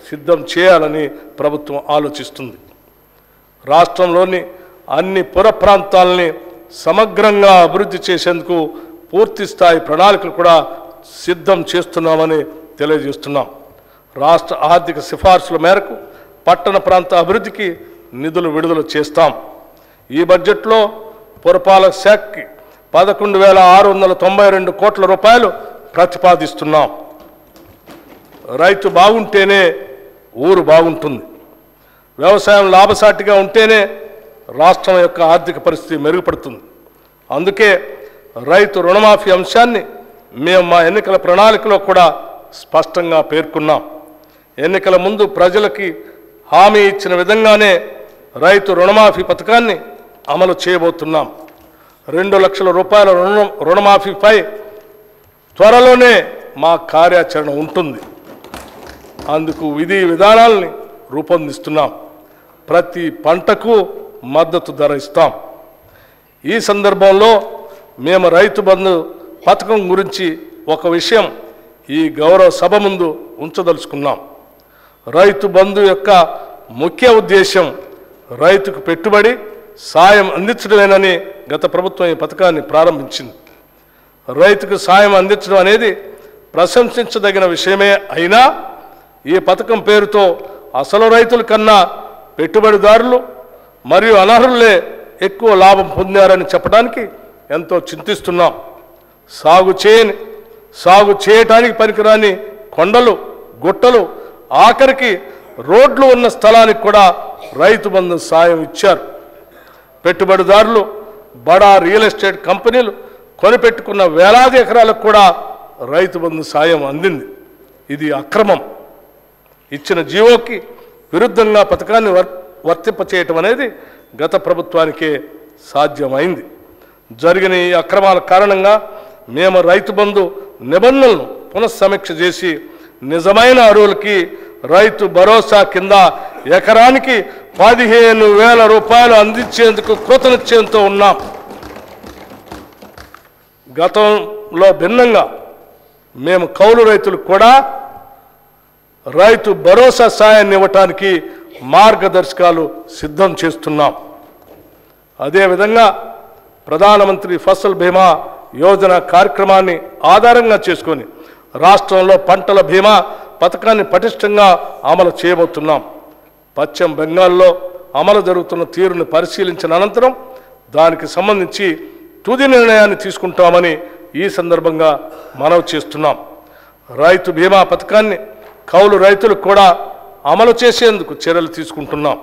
సిద్ధం చేయాలని ప్రభుత్వం ఆలోచిస్తుంది. రాష్ట్రంలోని అన్ని పుర ప్రాంతాలని సమగ్రంగా అభివృద్ధి చేసేందుకు పూర్తి స్థాయి ప్రణాళికలు కూడా సిద్ధం చేస్తున్నామని తెలియజేస్తున్నాం. రాష్ట్ర ఆర్థిక సిఫార్సుల మేరకు పట్టణ ప్రాంత అభివృద్ధికి నిధులు విడుదల చేస్తాం. ఈ బడ్జెట్లో పురపాలక శాఖకి 11,692 కోట్ల రూపాయలు ప్రతిపాదిస్తున్నాం. రైతు బాగుంటేనే ఊరు బాగుంటుంది. వ్యవసాయం లాభసాటిగా ఉంటేనే రాష్ట్రం యొక్క ఆర్థిక పరిస్థితి మెరుగుపడుతుంది. అందుకే రైతు రుణమాఫీ అంశాన్ని మేము మా ఎన్నికల ప్రణాళికలో కూడా స్పష్టంగా పేర్కొన్నాం. ఎన్నికల ముందు ప్రజలకి హామీ ఇచ్చిన విధంగానే రైతు రుణమాఫీ పథకాన్ని అమలు చేయబోతున్నాం. 2 లక్షల రూపాయల రుణమాఫీపై త్వరలోనే మా కార్యాచరణ ఉంటుంది. అందుకు విధి విధానాలని రూపొందిస్తున్నాం. ప్రతి పంటకు మద్దతు ధర ఇస్తాం. ఈ సందర్భంలో మేము రైతు బంధు పథకం గురించి ఒక విషయం ఈ గౌరవ సభ ముందు ఉంచదలుచుకున్నాం. రైతు బంధు యొక్క ముఖ్య ఉద్దేశం రైతుకు పెట్టుబడి సాయం అందించడమేనని గత ప్రభుత్వం ఈ పథకాన్ని ప్రారంభించింది. రైతుకు సాయం అందించడం అనేది ప్రశంసించదగిన విషయమే అయినా ఈ పథకం పేరుతో అసలు రైతుల కన్నా పెట్టుబడిదారులు మరియు అనర్హులే ఎక్కువ లాభం పొందారని చెప్పడానికి ఎంతో చింతిస్తున్నాం. సాగు చేయటానికి పనికిరాని కొండలు, గుట్టలు, ఆఖరికి రోడ్లు ఉన్న స్థలానికి కూడా రైతు బంధు సాయం ఇచ్చారు. పెట్టుబడిదారులు, బడా రియల్ ఎస్టేట్ కంపెనీలు కొనిపెట్టుకున్న వేలాది ఎకరాలకు కూడా రైతు బంధు సాయం అందింది. ఇది అక్రమం. ఇచ్చిన జీవోకి విరుద్ధంగా పథకాన్ని వర్తింపచేయటం అనేది గత ప్రభుత్వానికే సాధ్యమైంది. జరిగిన ఈ అక్రమాల కారణంగా మేము రైతు బంధు నిబంధనలను పునఃసమీక్ష చేసి నిజమైన అర్హులకి రైతు భరోసా కింద ఎకరానికి 15,000 రూపాయలు అందించేందుకు కృతనిశ్చయంతో ఉన్నాం. గతంలో భిన్నంగా మేము కౌలు రైతులకు కూడా రైతు భరోసా సాయాన్ని ఇవ్వటానికి మార్గదర్శకాలు సిద్ధం చేస్తున్నాం. అదేవిధంగా ప్రధానమంత్రి ఫసల్ బీమా యోజన కార్యక్రమాన్ని ఆధారంగా చేసుకొని రాష్ట్రంలో పంటల బీమా పథకాన్ని పటిష్టంగా అమలు చేయబోతున్నాం. పశ్చిమ బెంగాల్లో అమలు జరుగుతున్న తీరును పరిశీలించిన అనంతరం దానికి సంబంధించి తుది నిర్ణయాన్ని తీసుకుంటామని ఈ సందర్భంగా మనవి చేస్తున్నాం. రైతు బీమా పథకాన్ని కౌలు రైతులకు కూడా అమలు చేసేందుకు చర్యలు తీసుకుంటున్నాం.